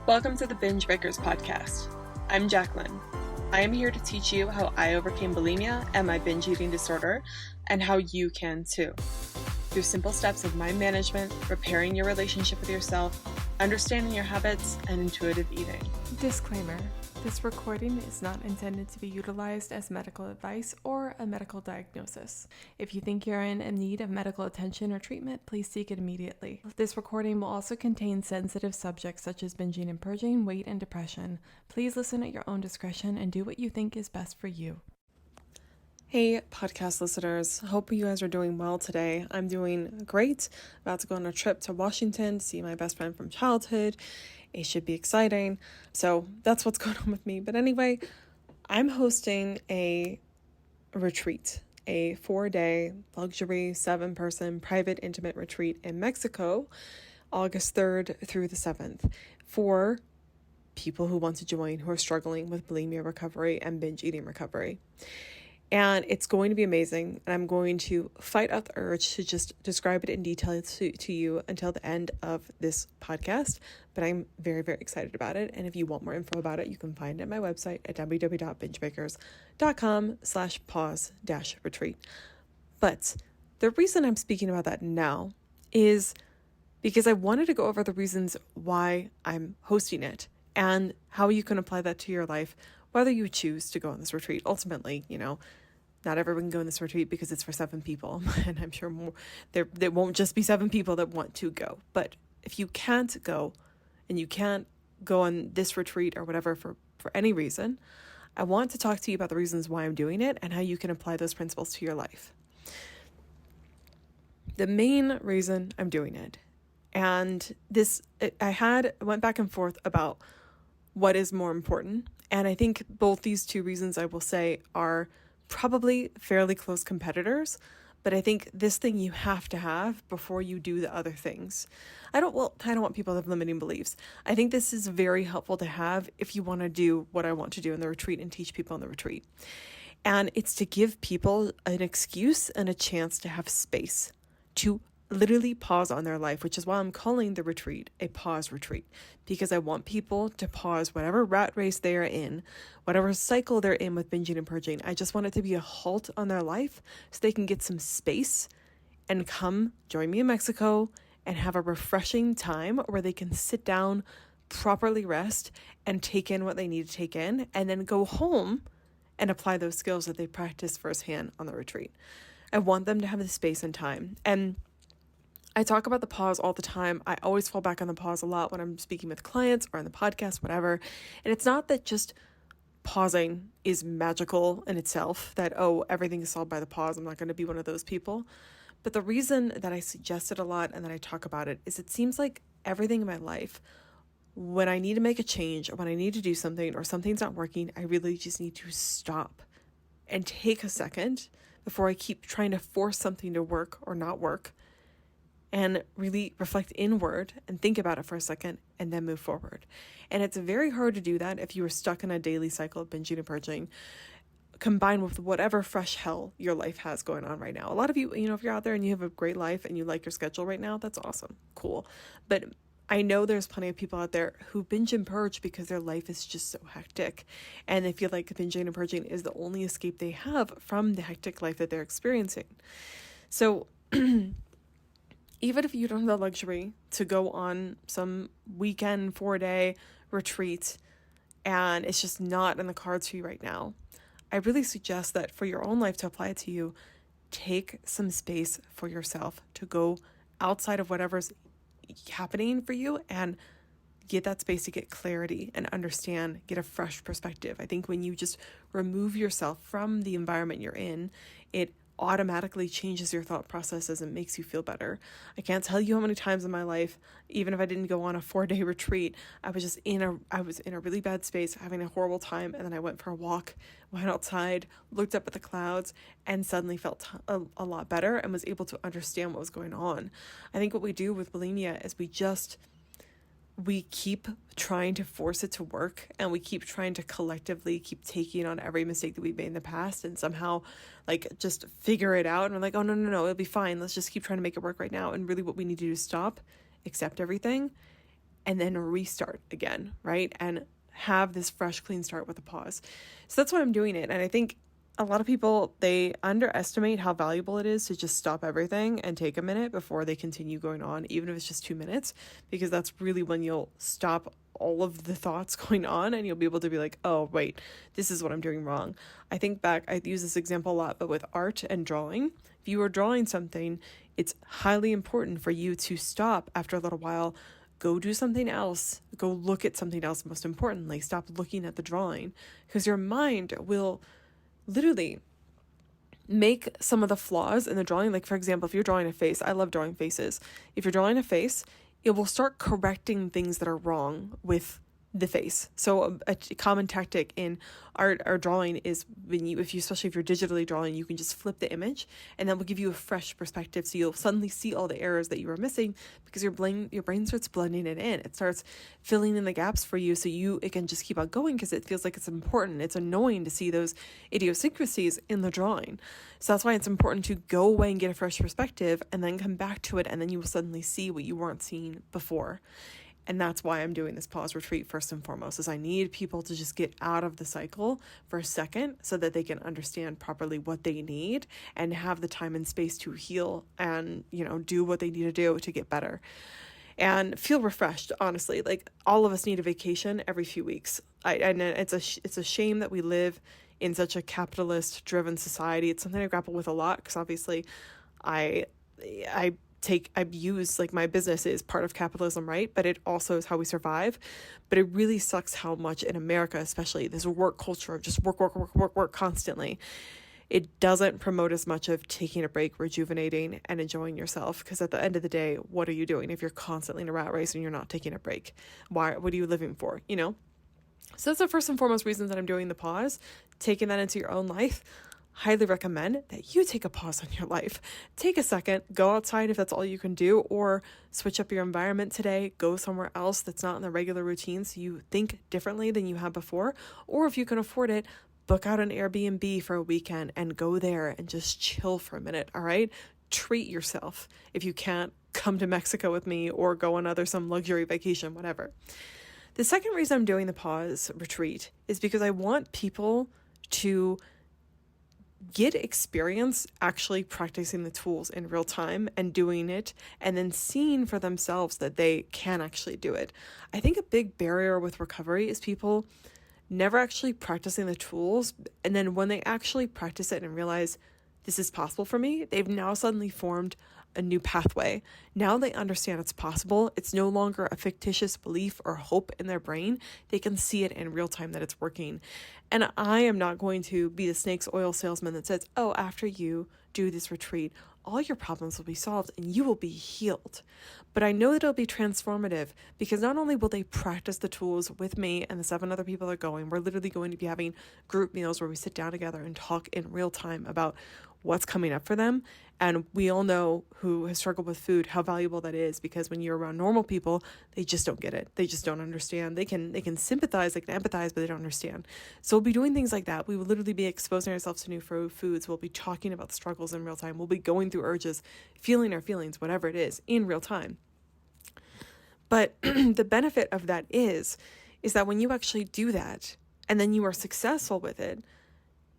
Welcome to the Binge Breakers podcast. I'm Jacqueline. I am here to teach you how I overcame bulimia and my binge eating disorder, and how you can too. Through simple steps of mind management, repairing your relationship with yourself, understanding your habits, and intuitive eating. Disclaimer: this recording is not intended to be utilized as medical advice or a medical diagnosis. If you think you're in need of medical attention or treatment, please seek it immediately. This recording will also contain sensitive subjects such as binging and purging, weight, and depression. Please listen at your own discretion and do what you think is best for you. Hey, podcast listeners. Hope you guys are doing well today. I'm doing great. About to go on a trip to Washington to see my best friend from childhood. It should be exciting. So that's what's going on with me. But anyway, I'm hosting a retreat, a 4-day luxury 7-person private intimate retreat in Mexico, August 3rd through the 7th, for people who want to join, who are struggling with bulimia recovery and binge eating recovery. And it's going to be amazing. And I'm going to fight out the urge to just describe it in detail to you until the end of this podcast. But I'm very, very excited about it. And if you want more info about it, you can find it at my website at www.bingebreakers.com/pause-retreat. But the reason I'm speaking about that now is because I wanted to go over the reasons why I'm hosting it and how you can apply that to your life, whether you choose to go on this retreat. Ultimately, not everyone can go on this retreat because it's for 7 people. And I'm sure there won't just be 7 people that want to go. But if you can't go and you can't go on this retreat or whatever for any reason, I want to talk to you about the reasons why I'm doing it and how you can apply those principles to your life. The main reason I'm doing it, and I went back and forth about what is more important. And I think both these two reasons, I will say, are probably fairly close competitors. But I think this thing you have to have before you do the other things. I don't want people to have limiting beliefs. I think this is very helpful to have if you want to do what I want to do in the retreat and teach people in the retreat. And it's to give people an excuse and a chance to have space to literally pause on their life, which is why I'm calling the retreat a pause retreat, because I want people to pause whatever rat race they are in, whatever cycle they're in with binging and purging. I just want it to be a halt on their life so they can get some space and come join me in Mexico and have a refreshing time where they can sit down, properly rest, and take in what they need to take in, and then go home and apply those skills that they practiced firsthand on the retreat. I want them to have the space and time. And I talk about the pause all the time. I always fall back on the pause a lot when I'm speaking with clients or on the podcast, whatever. And it's not that just pausing is magical in itself, that, everything is solved by the pause. I'm not going to be one of those people. But the reason that I suggest it a lot and that I talk about it is it seems like everything in my life, when I need to make a change or when I need to do something or something's not working, I really just need to stop and take a second before I keep trying to force something to work or not work, and really reflect inward and think about it for a second and then move forward. And it's very hard to do that if you are stuck in a daily cycle of binging and purging, combined with whatever fresh hell your life has going on right now. A lot of you, if you're out there and you have a great life and you like your schedule right now, that's awesome, cool. But I know there's plenty of people out there who binge and purge because their life is just so hectic. And they feel like binging and purging is the only escape they have from the hectic life that they're experiencing. So even if you don't have the luxury to go on some weekend 4-day retreat and it's just not in the cards for you right now, I really suggest that for your own life, to apply it to you, take some space for yourself to go outside of whatever's happening for you and get that space to get clarity and understand, get a fresh perspective. I think when you just remove yourself from the environment you're in, it automatically changes your thought processes and makes you feel better. I can't tell you how many times in my life, even if I didn't go on a 4-day retreat, I was in a really bad space, having a horrible time, and then I went for a walk, went outside, looked up at the clouds, and suddenly felt a lot better and was able to understand what was going on. I think what we do with bulimia is we keep trying to force it to work, and we keep trying to collectively keep taking on every mistake that we've made in the past and somehow just figure it out. And we're like, oh, no, it'll be fine. Let's just keep trying to make it work right now. And really what we need to do is stop, accept everything, and then restart again, right? And have this fresh, clean start with a pause. So that's why I'm doing it. And I think a lot of people, they underestimate how valuable it is to just stop everything and take a minute before they continue going on, even if it's just 2 minutes, because that's really when you'll stop all of the thoughts going on and you'll be able to be like, oh, wait, this is what I'm doing wrong. I think back, I use this example a lot, but with art and drawing, if you are drawing something, it's highly important for you to stop after a little while, go do something else, go look at something else. Most importantly, stop looking at the drawing, because your mind will literally make some of the flaws in the drawing. Like, for example, if you're drawing a face, I love drawing faces. If you're drawing a face, it will start correcting things that are wrong with the face. So a common tactic in art or drawing is especially if you're digitally drawing, you can just flip the image and that will give you a fresh perspective. So you'll suddenly see all the errors that you were missing because your brain starts blending it in. It starts filling in the gaps for you. So it can just keep on going because it feels like it's important. It's annoying to see those idiosyncrasies in the drawing. So that's why it's important to go away and get a fresh perspective and then come back to it. And then you will suddenly see what you weren't seeing before. And that's why I'm doing this pause retreat first and foremost, is I need people to just get out of the cycle for a second so that they can understand properly what they need and have the time and space to heal and, do what they need to do to get better and feel refreshed. Honestly, like all of us need a vacation every few weeks. And it's a shame that we live in such a capitalist driven society. It's something I grapple with a lot because obviously I use, like, my business is part of capitalism, right? But it also is how we survive. But it really sucks how much in America, especially, this work culture of just work constantly. It doesn't promote as much of taking a break, rejuvenating, and enjoying yourself. Because at the end of the day, what are you doing if you're constantly in a rat race and you're not taking a break? What are you living for, So that's the first and foremost reason that I'm doing the pause. Taking that into your own life. Highly recommend that you take a pause on your life. Take a second, go outside if that's all you can do, or switch up your environment today, go somewhere else that's not in the regular routine so you think differently than you have before. Or if you can afford it, book out an Airbnb for a weekend and go there and just chill for a minute, all right? Treat yourself. If you can't, come to Mexico with me or go on some luxury vacation, whatever. The second reason I'm doing the pause retreat is because I want people to get experience actually practicing the tools in real time and doing it and then seeing for themselves that they can actually do it. I think a big barrier with recovery is people never actually practicing the tools, and then when they actually practice it and realize this is possible for me, they've now suddenly formed a new pathway. Now they understand it's possible. It's no longer a fictitious belief or hope in their brain. They can see it in real time that it's working. And I am not going to be the snake's oil salesman that says, oh, after you do this retreat, all your problems will be solved and you will be healed. But I know that it'll be transformative because not only will they practice the tools with me and the 7 other people that are going, we're literally going to be having group meals where we sit down together and talk in real time about what's coming up for them. And we all know who has struggled with food, how valuable that is, because when you're around normal people, they just don't get it. They just don't understand. They can sympathize, they can empathize, but they don't understand. So we'll be doing things like that. We will literally be exposing ourselves to new foods. We'll be talking about the struggles in real time. We'll be going through urges, feeling our feelings, whatever it is, in real time. But the benefit of that is that when you actually do that and then you are successful with it,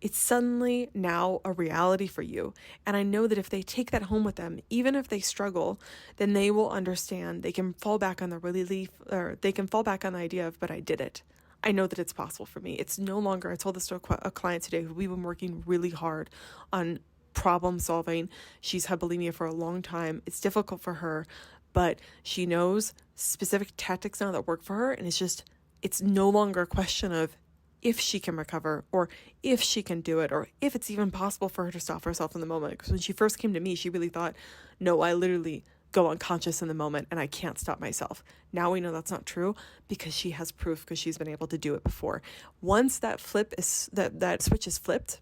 it's suddenly now a reality for you. And I know that if they take that home with them, even if they struggle, then they will understand. They can fall back on the relief, or they can fall back on the idea of, but I did it. I know that it's possible for me. It's no longer, I told this to a client today who we've been working really hard on problem solving. She's had bulimia for a long time. It's difficult for her, but she knows specific tactics now that work for her. And it's no longer a question of if she can recover or if she can do it or if it's even possible for her to stop herself in the moment. Because when she first came to me, she really thought, no, I literally go unconscious in the moment and I can't stop myself. Now we know that's not true because she has proof because she's been able to do it before. Once that switch is flipped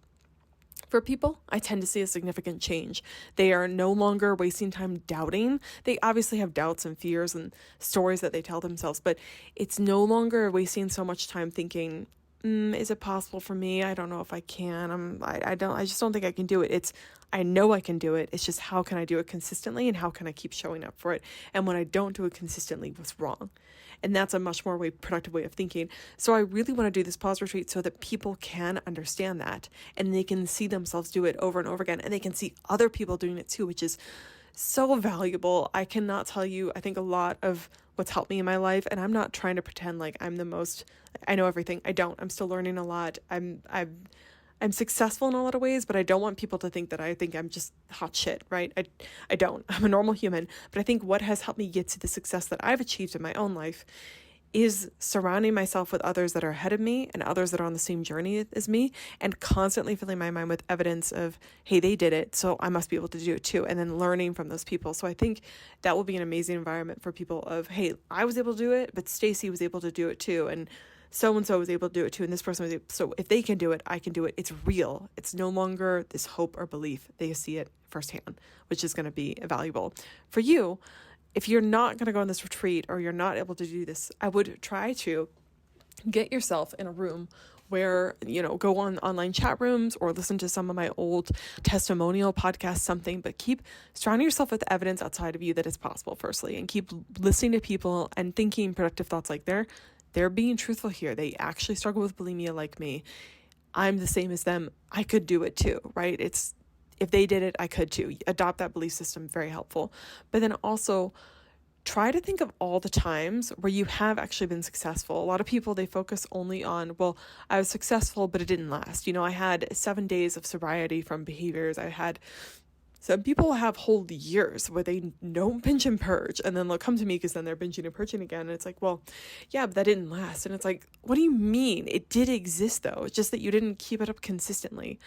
for people, I tend to see a significant change. They are no longer wasting time doubting. They obviously have doubts and fears and stories that they tell themselves, but it's no longer wasting so much time thinking, is it possible for me? I don't know if I can. I just don't think I can do it. I know I can do it. It's just how can I do it consistently and how can I keep showing up for it? And when I don't do it consistently, what's wrong? And that's a much more productive way of thinking. So I really want to do this pause retreat so that people can understand that and they can see themselves do it over and over again. And they can see other people doing it too, which is so valuable. I cannot tell you, I think a lot of what's helped me in my life, and I'm not trying to pretend like I know everything. I don't. I'm still learning a lot. I'm successful in a lot of ways, but I don't want people to think that I think I'm just hot shit, right? I don't. I'm a normal human. But I think what has helped me get to the success that I've achieved in my own life is surrounding myself with others that are ahead of me and others that are on the same journey as me, and constantly filling my mind with evidence of, hey, they did it, so I must be able to do it too, and then learning from those people. So I think that will be an amazing environment for people of, hey, I was able to do it, but Stacy was able to do it too, and so-and-so was able to do it too, and this person was able. So if they can do it, I can do it. It's real. It's no longer this hope or belief. They see it firsthand, which is going to be valuable. For you, if you're not going to go on this retreat or you're not able to do this, I would try to get yourself in a room where, go on online chat rooms or listen to some of my old testimonial podcasts, something, but keep surrounding yourself with evidence outside of you that it's possible, firstly, and keep listening to people and thinking productive thoughts like they're being truthful here. They actually struggle with bulimia like me. I'm the same as them. I could do it too, right? If they did it, I could too. Adopt that belief system, very helpful. But then also try to think of all the times where you have actually been successful. A lot of people, they focus only on, well, I was successful, but it didn't last. I had 7 days of sobriety from behaviors. Some people have whole years where they don't binge and purge, and then they'll come to me because then they're binging and purging again. And it's like, well, yeah, but that didn't last. And it's like, what do you mean? It did exist though. It's just that you didn't keep it up consistently.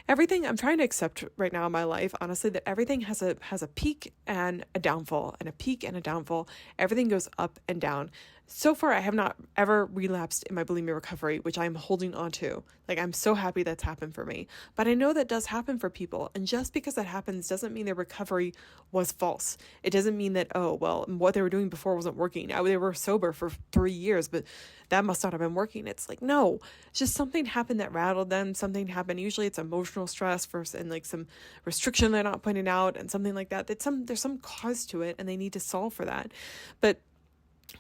Everything I'm trying to accept right now in my life, honestly, that everything has a peak and a downfall, and a peak and a downfall. Everything goes up and down. So far, I have not ever relapsed in my bulimia recovery, which I'm holding on to. Like, I'm so happy that's happened for me. But I know that does happen for people. And just because that happens doesn't mean their recovery was false. It doesn't mean that, oh, well, what they were doing before wasn't working. They were sober for 3 years, but that must not have been working. It's like, no, it's just something happened that rattled them. Something happened. Usually it's emotional stress first, and like some restriction they're not pointing out and something like that. There's some cause to it, and they need to solve for that. But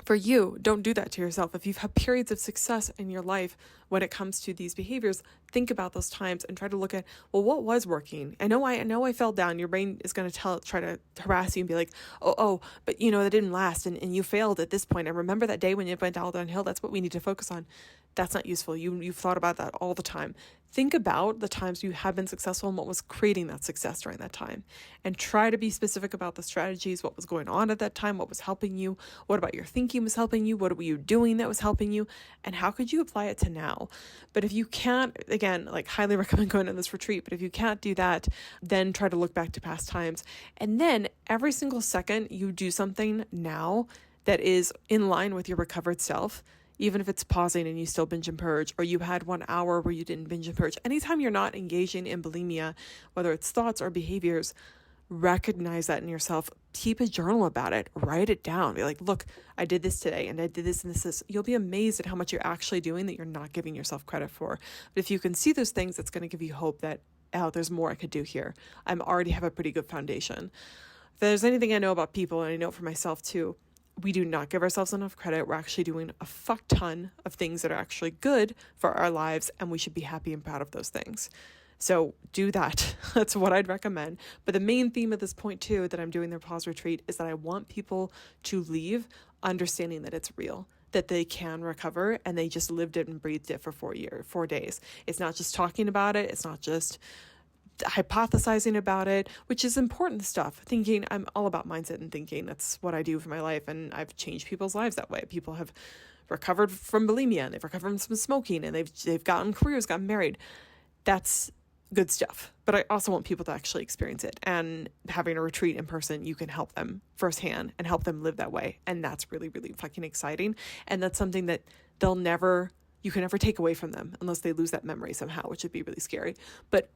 for you, don't do that to yourself. If you've had periods of success in your life when it comes to these behaviors, think about those times and try to look at, well, what was working? I know I fell down. Your brain is going to try to harass you and be like, oh, but that didn't last, and you failed at this point. And remember that day when you went all downhill? That's what we need to focus on. That's not useful. You've thought about that all the time. Think about the times you have been successful and what was creating that success during that time. And try to be specific about the strategies, what was going on at that time, what was helping you, what about your thinking was helping you, what were you doing that was helping you, and how could you apply it to now? But if you can't, again, like highly recommend going on this retreat, but if you can't do that, then try to look back to past times. And then every single second you do something now that is in line with your recovered self, even if it's pausing and you still binge and purge, or you had 1 hour where you didn't binge and purge. Anytime you're not engaging in bulimia, whether it's thoughts or behaviors, recognize that in yourself. Keep a journal about it. Write it down. Be like, look, I did this today, and I did this and this. You'll be amazed at how much you're actually doing that you're not giving yourself credit for. But if you can see those things, it's going to give you hope that, oh, there's more I could do here. I already have a pretty good foundation. If there's anything I know about people, and I know for myself too, we do not give ourselves enough credit. We're actually doing a fuck ton of things that are actually good for our lives, and we should be happy and proud of those things. So do that. That's what I'd recommend. But the main theme at this point too, that I'm doing their pause retreat, is that I want people to leave understanding that it's real, that they can recover, and they just lived it and breathed it for 4 days. It's not just talking about it. It's not just hypothesizing about it, which is important stuff. Thinking, I'm all about mindset and thinking. That's what I do for my life, and I've changed people's lives that way. People have recovered from bulimia, and they've recovered from smoking, and they've gotten careers, gotten married. That's good stuff. But I also want people to actually experience it, and having a retreat in person, you can help them firsthand and help them live that way. And that's really, really fucking exciting. And that's something that you can never take away from them unless they lose that memory somehow, which would be really scary. But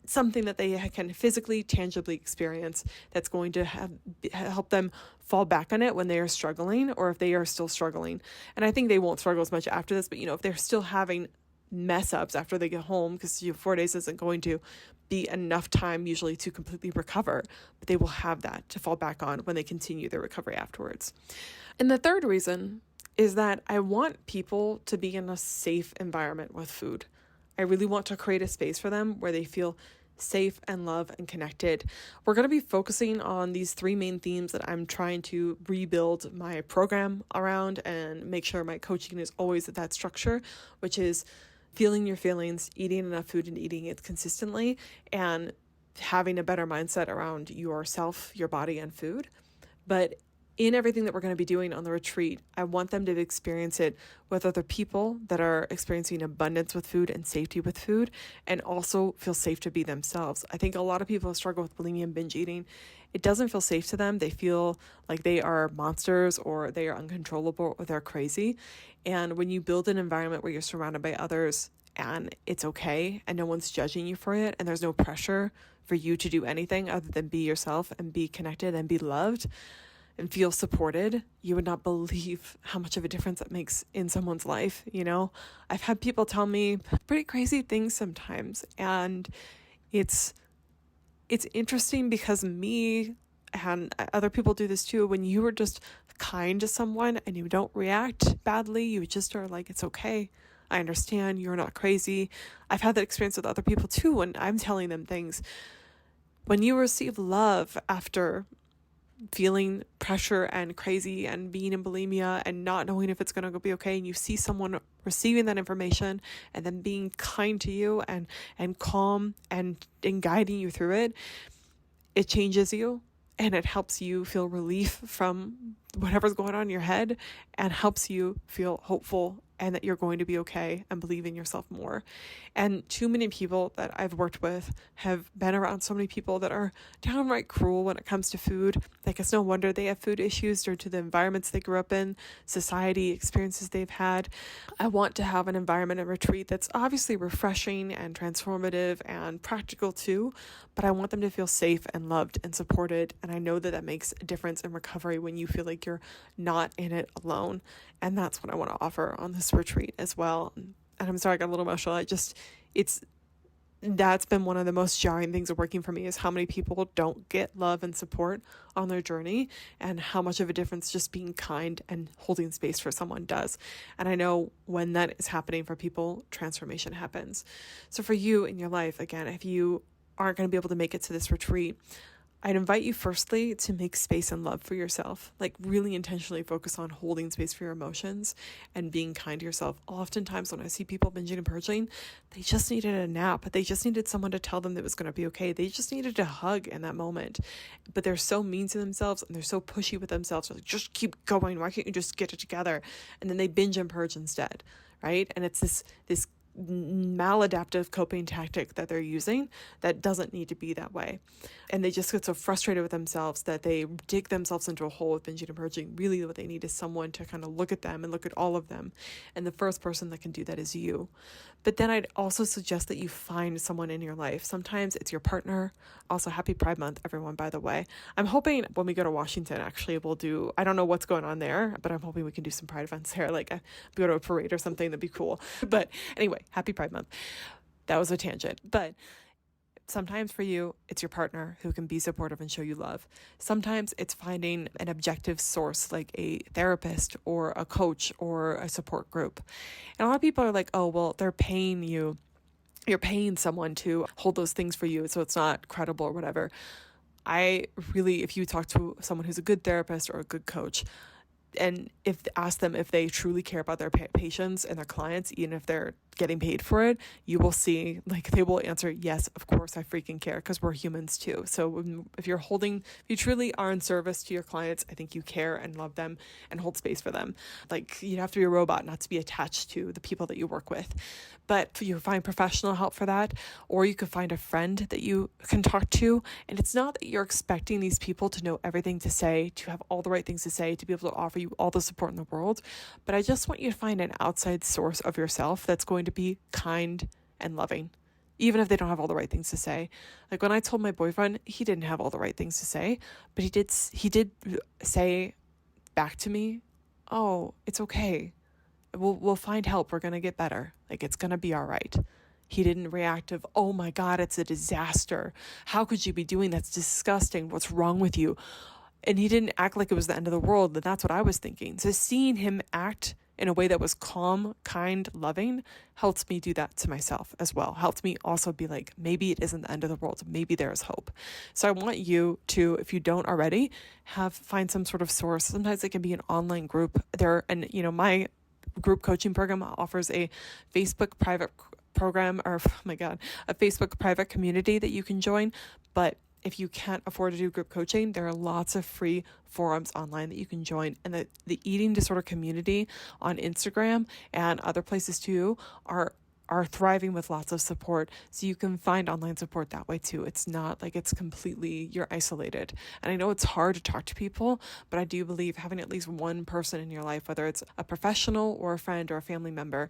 something that they can physically, tangibly experience that's going to help them fall back on it when they are struggling, or if they are still struggling. And I think they won't struggle as much after this, but if they're still having mess ups after they get home, because 4 days isn't going to be enough time usually to completely recover, but they will have that to fall back on when they continue their recovery afterwards. And the third reason is that I want people to be in a safe environment with food. I really want to create a space for them where they feel safe and loved and connected. We're going to be focusing on these three main themes that I'm trying to rebuild my program around and make sure my coaching is always at that structure, which is feeling your feelings, eating enough food and eating it consistently, and having a better mindset around yourself, your body, and food. But in everything that we're going to be doing on the retreat, I want them to experience it with other people that are experiencing abundance with food and safety with food, and also feel safe to be themselves. I think a lot of people struggle with bulimia and binge eating. It doesn't feel safe to them. They feel like they are monsters, or they are uncontrollable, or they're crazy. And when you build an environment where you're surrounded by others and it's okay and no one's judging you for it, and there's no pressure for you to do anything other than be yourself and be connected and be loved and feel supported, you would not believe how much of a difference that makes in someone's life. You know, I've had people tell me pretty crazy things sometimes, and it's interesting because me and other people do this too. When you are just kind to someone and you don't react badly, you just are like, it's okay. I understand, you're not crazy. I've had that experience with other people too when I'm telling them things. When you receive love after feeling pressure and crazy and being in bulimia and not knowing if it's going to be okay, and you see someone receiving that information and then being kind to you and calm and guiding you through it, it changes you and it helps you feel relief from whatever's going on in your head and helps you feel hopeful and that you're going to be okay and believe in yourself more. And too many people that I've worked with have been around so many people that are downright cruel when it comes to food. Like, it's no wonder they have food issues due to the environments they grew up in, society, experiences they've had. I want to have an environment and retreat that's obviously refreshing and transformative and practical too, but I want them to feel safe and loved and supported. And I know that that makes a difference in recovery when you feel like you're not in it alone. And that's what I want to offer on this retreat as well. And I'm sorry, I got a little emotional. That's been one of the most jarring things of working for me, is how many people don't get love and support on their journey, and how much of a difference just being kind and holding space for someone does. And I know when that is happening for people, transformation happens. So for you in your life, again, if you aren't going to be able to make it to this retreat, I'd invite you firstly to make space and love for yourself. Like, really intentionally focus on holding space for your emotions and being kind to yourself. Oftentimes when I see people binging and purging, they just needed a nap. They just needed someone to tell them that it was going to be okay. They just needed a hug in that moment. But they're so mean to themselves and they're so pushy with themselves. They're like, just keep going. Why can't you just get it together? And then they binge and purge instead, right? And it's this maladaptive coping tactic that they're using that doesn't need to be that way. And they just get so frustrated with themselves that they dig themselves into a hole with binging and purging. Really what they need is someone to kind of look at them and look at all of them. And the first person that can do that is you. But then I'd also suggest that you find someone in your life. Sometimes it's your partner. Also, happy Pride Month, everyone, by the way. I'm hoping when we go to Washington, actually, we'll do, I don't know what's going on there, but I'm hoping we can do some Pride events there, like go to a parade or something. That'd be cool. But anyway, happy Pride Month. That was a tangent. But sometimes for you, it's your partner who can be supportive and show you love. Sometimes it's finding an objective source like a therapist or a coach or a support group. And a lot of people are like, oh, well, they're paying you. You're paying someone to hold those things for you, so it's not credible or whatever. If you talk to someone who's a good therapist or a good coach, and ask them if they truly care about their patients and their clients, even if they're getting paid for it, you will see, like, they will answer, yes, of course, I freaking care, because we're humans too. So if you truly are in service to your clients, I think you care and love them and hold space for them. Like, you'd have to be a robot not to be attached to the people that you work with. But you find professional help for that, or you could find a friend that you can talk to. And it's not that you're expecting these people to know everything to say, to have all the right things to say, to be able to offer you all the support in the world. But I just want you to find an outside source of yourself that's going to be kind and loving, even if they don't have all the right things to say. Like, when I told my boyfriend, he didn't have all the right things to say, but he did say back to me, oh, it's okay. We'll find help. We're going to get better. Like, it's going to be all right. He didn't react of, oh my God, it's a disaster. How could you be doing that? That's disgusting. What's wrong with you? And he didn't act like it was the end of the world. And that's what I was thinking. So seeing him act in a way that was calm, kind, loving helped me do that to myself as well. Helped me also be like, maybe it isn't the end of the world. Maybe there is hope. So I want you to, if you don't already, find some sort of source. Sometimes it can be an online group there. And, my group coaching program offers a Facebook private program, or a Facebook private community that you can join. But if you can't afford to do group coaching, there are lots of free forums online that you can join. And the eating disorder community on Instagram and other places too are thriving with lots of support. So you can find online support that way too. It's not like it's completely, you're isolated. And I know it's hard to talk to people, but I do believe having at least one person in your life, whether it's a professional or a friend or a family member,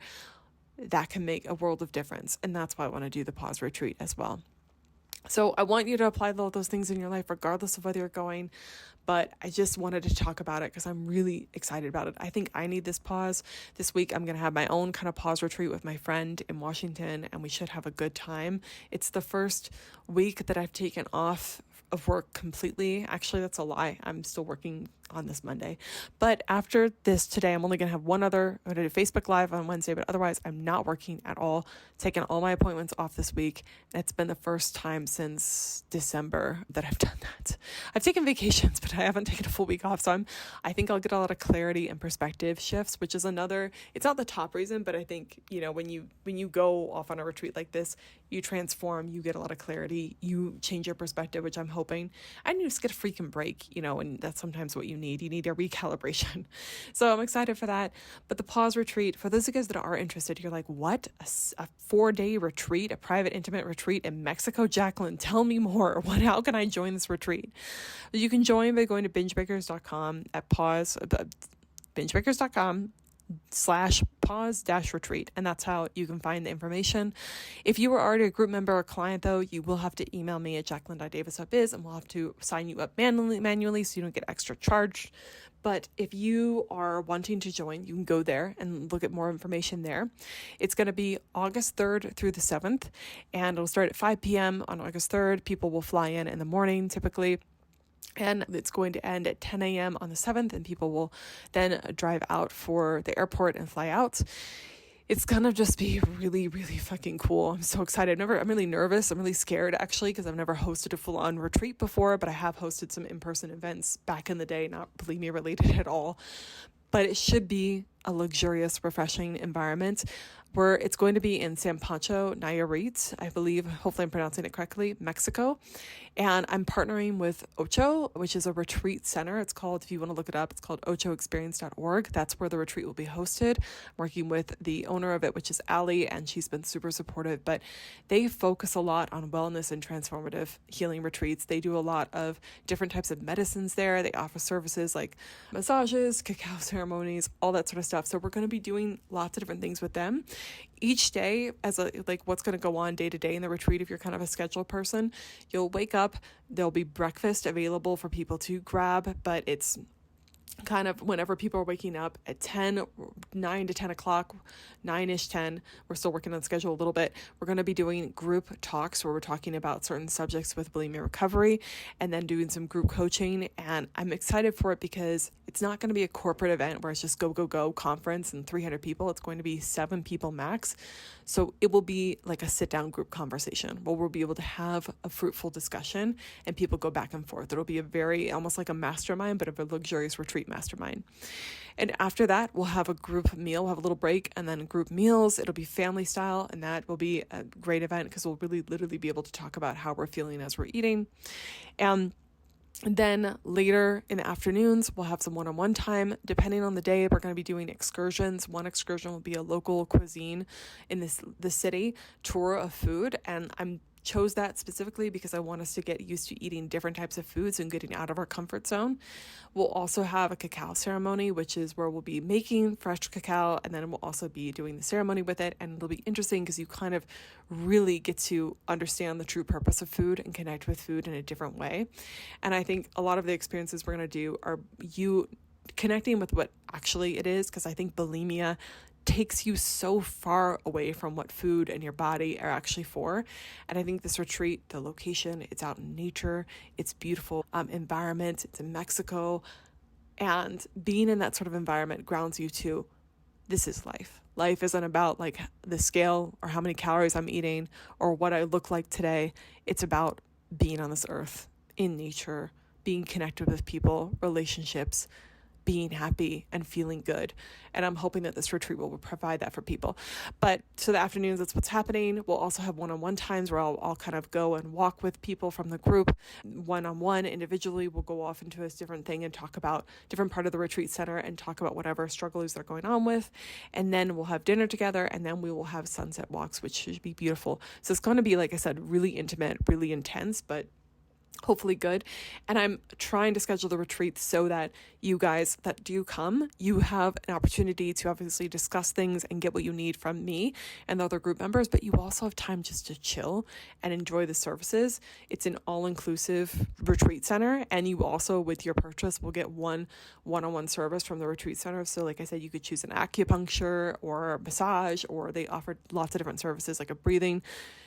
that can make a world of difference. And that's why I want to do the pause retreat as well. So I want you to apply those things in your life, regardless of whether you're going, but I just wanted to talk about it because I'm really excited about it. I think I need this pause. This week, I'm going to have my own kind of pause retreat with my friend in Washington, and we should have a good time. It's the first week that I've taken off of work completely. Actually, that's a lie. I'm still working on this Monday. But after this today, I'm only going to have I'm going to do Facebook Live on Wednesday, but otherwise I'm not working at all, taking all my appointments off this week. And it's been the first time since December that I've done that. I've taken vacations, but I haven't taken a full week off. So I think I'll get a lot of clarity and perspective shifts, which is it's not the top reason, but I think, when you go off on a retreat like this, you transform, you get a lot of clarity, you change your perspective, which I'm hoping. And you just get a freaking break, and that's sometimes what you need. You need a recalibration. So I'm excited for that. But the pause retreat, for those of you guys that are interested, you're like, what? A 4-day retreat, a private intimate retreat in Mexico? Jacqueline, tell me more. How can I join this retreat? You can join by going to bingebreakers.com at bingebreakers.com/pause-retreat, and that's how you can find the information. If you were already a group member or client, though, you will have to email me at jacqueline.davis@biz, and we'll have to sign you up manually so you don't get extra charged. But if you are wanting to join, you can go there and look at more information there. It's going to be August 3rd through the 7th, and it'll start at 5 p.m. on August 3rd. People will fly in the morning, typically. And it's going to end at 10 a.m. on the 7th, and people will then drive out for the airport and fly out. It's going to just be really, really fucking cool. I'm so excited. I'm really nervous. I'm really scared, actually, because I've never hosted a full-on retreat before, but I have hosted some in-person events back in the day, not Bulimia related at all. But it should be a luxurious, refreshing environment where it's going to be in San Pancho, Nayarit, I believe, hopefully I'm pronouncing it correctly, Mexico. And I'm partnering with Ocho, which is a retreat center. It's called, if you want to look it up, it's called ochoexperience.org. That's where the retreat will be hosted. I'm working with the owner of it, which is Allie, and she's been super supportive. But they focus a lot on wellness and transformative healing retreats. They do a lot of different types of medicines there. They offer services like massages, cacao ceremonies, all that sort of stuff. So we're going to be doing lots of different things with them. Each day, as what's going to go on day to day in the retreat, if you're kind of a schedule person, you'll wake up, there'll be breakfast available for people to grab, but it's kind of whenever people are waking up at 9 to 10 o'clock, 9-ish, 10, we're still working on the schedule a little bit. We're going to be doing group talks where we're talking about certain subjects with bulimia recovery and then doing some group coaching. And I'm excited for it because it's not going to be a corporate event where it's just go conference and 300 people. It's going to be 7 people max. So it will be like a sit down group conversation where we'll be able to have a fruitful discussion and people go back and forth. It'll be almost like a mastermind, but a luxurious retreat mastermind. And after that, we'll have a group meal. We'll have a little break and then group meals. It'll be family style, and that will be a great event because we'll really literally be able to talk about how we're feeling as we're eating. And then later in the afternoons, we'll have some one-on-one time. Depending on the day, we're going to be doing excursions. One excursion will be a local cuisine in the city, tour of food. And I'm chose that specifically because I want us to get used to eating different types of foods and getting out of our comfort zone. We'll also have a cacao ceremony, which is where we'll be making fresh cacao, and then we'll also be doing the ceremony with it. And it'll be interesting because you kind of really get to understand the true purpose of food and connect with food in a different way. And I think a lot of the experiences we're going to do are you connecting with what actually it is, because I think bulimia takes you so far away from what food and your body are actually for. And I think this retreat, the location, it's out in nature, it's beautiful environment, it's in Mexico, and being in that sort of environment grounds you to, this is life. Life isn't about like the scale or how many calories I'm eating or what I look like today. It's about being on this earth, in nature, being connected with people, relationships, being happy and feeling good. And I'm hoping that this retreat will provide that for people. But so the afternoons, that's what's happening. We'll also have one-on-one times where I'll kind of go and walk with people from the group. One-on-one, individually, we'll go off into a different thing and talk about different part of the retreat center and talk about whatever struggles they're going on with. And then we'll have dinner together, and then we will have sunset walks, which should be beautiful. So it's going to be, like I said, really intimate, really intense, but hopefully good. And I'm trying to schedule the retreat so that you guys that do come, you have an opportunity to obviously discuss things and get what you need from me and the other group members, but you also have time just to chill and enjoy the services. It's an all-inclusive retreat center, and you also, with your purchase, will get one-on-one service from the retreat center. So like I said, you could choose an acupuncture or a massage, or they offer lots of different services like a breathing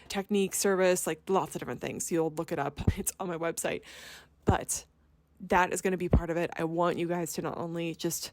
technique service, like lots of different things. You'll look it up. It's on my website. But that is going to be part of it. I want you guys to not only just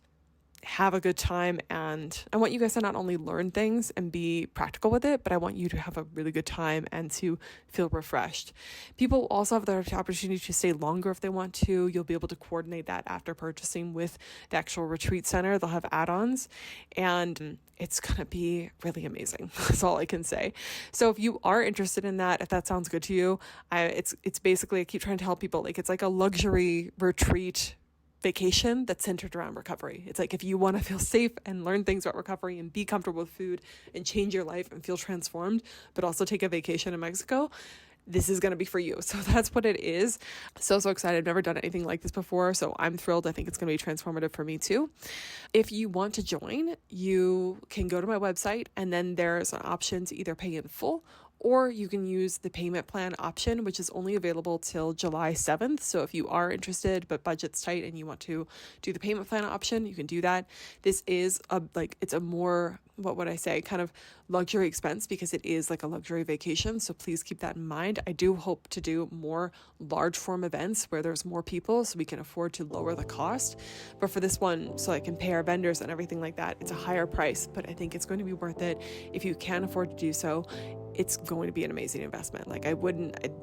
have a good time, and I want you guys to not only learn things and be practical with it, but I want you to have a really good time and to feel refreshed. People also have the opportunity to stay longer if they want to. You'll be able to coordinate that after purchasing with the actual retreat center. They'll have add-ons, and it's going to be really amazing. That's all I can say. So if you are interested in that, if that sounds good to you, it's basically, I keep trying to help people, like it's like a luxury retreat vacation that's centered around recovery. It's like if you want to feel safe and learn things about recovery and be comfortable with food and change your life and feel transformed, but also take a vacation in Mexico, this is going to be for you. So that's what it is. So excited. I've never done anything like this before, so I'm thrilled. I think it's going to be transformative for me too. If you want to join, you can go to my website, and then there's an option to either pay in full, or you can use the payment plan option, which is only available till July 7th. So if you are interested, but budget's tight and you want to do the payment plan option, you can do that. This is it's a more, what would I say, kind of luxury expense, because it is like a luxury vacation. So please keep that in mind. I do hope to do more large form events where there's more people so we can afford to lower the cost. But for this one, so I can pay our vendors and everything like that, it's a higher price, but I think it's going to be worth it. If you can afford to do so, it's going to be an amazing investment.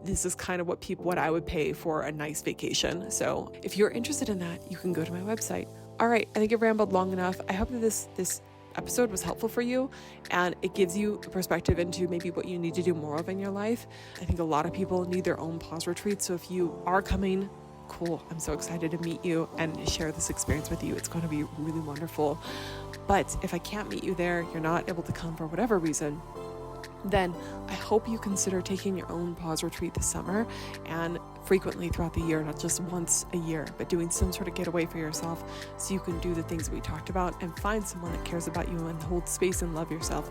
This is kind of what I would pay for a nice vacation. So if you're interested in that, you can go to my website. All right, I think I've rambled long enough. I hope that this episode was helpful for you, and it gives you a perspective into maybe what you need to do more of in your life. I think a lot of people need their own pause retreat. So if you are coming, cool. I'm so excited to meet you and share this experience with you. It's going to be really wonderful. But if I can't meet you there, you're not able to come for whatever reason, then I hope you consider taking your own pause retreat this summer and frequently throughout the year, not just once a year, but doing some sort of getaway for yourself so you can do the things we talked about and find someone that cares about you and hold space and love yourself.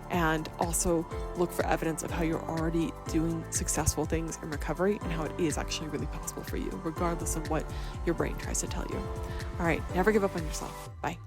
And also look for evidence of how you're already doing successful things in recovery and how it is actually really possible for you, regardless of what your brain tries to tell you. All right, never give up on yourself. Bye.